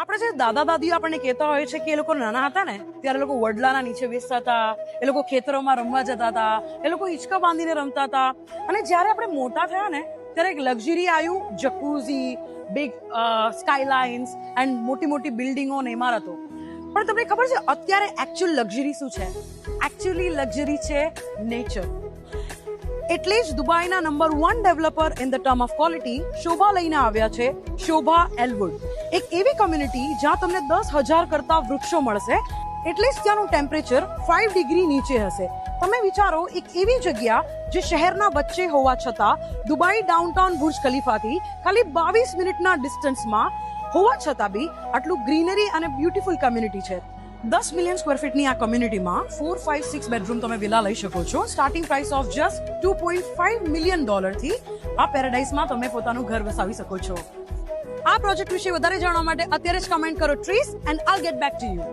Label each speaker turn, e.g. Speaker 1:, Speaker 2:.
Speaker 1: આપણે જે દાદા દાદીઓ આપણને કહેતા હોય છે કે એ લોકો નાના હતા ને ત્યારે લોકો વડલાના નીચે બેસતા હતા, એ લોકો ખેતરોમાં રમવા જતા હતા, એ લોકો હિંચકા બાંધીને રમતા હતા. અને જ્યારે આપણે મોટા થયા ને ત્યારે એક લક્ઝરી આવ્યું, જકુઝી, બિગ સ્કાયલાઇન્સ એન્ડ મોટી મોટી બિલ્ડિંગો ને ઇમારતો. પણ તમને ખબર છે અત્યારે એકચ્યુઅલ લક્ઝરી શું છે? એકચ્યુઅલી લક્ઝરી છે નેચર. એટલે જ દુબઈના number 1 developer in the term of quality Sobha લઈને આવ્યા છે, શોભા એલવુડ. એક એવી કમ્યુનિટી જ્યાં તમને 10,000 કરતા વૃક્ષો મળશે, એટલે જ ત્યાંનું ટેમ્પરેચર 5 ડિગ્રી નીચે હશે. તમે વિચારો, એક એવી જગ્યા જે શહેરના વચ્ચે હોવા છતાં દુબઈ ડાઉનટાઉન બુર્જ ખલીફાથી ખાલી 22 મિનિટના ડિસ્ટન્સમાં હોવા છતાં બી આટલું ગ્રીનરી અને બ્યુટીફુલ કમ્યુનિટી છે. 10 મિલિયન સ્ક્વેર ફીટની આ કમ્યુનિટીમાં 4, 5, 6 બેડરૂમ તમે વિલા લઈ શકો છો. Starting price of just $2.5 million થી આ પેરાડાઇઝમાં તમે પોતાનું ઘર વસાવી શકો છો. આ પ્રોજેક્ટ વિશે વધારે જાણવા માટે અત્યારે જ કમેન્ટ કરો ટ્રીસ and I'll get back to you.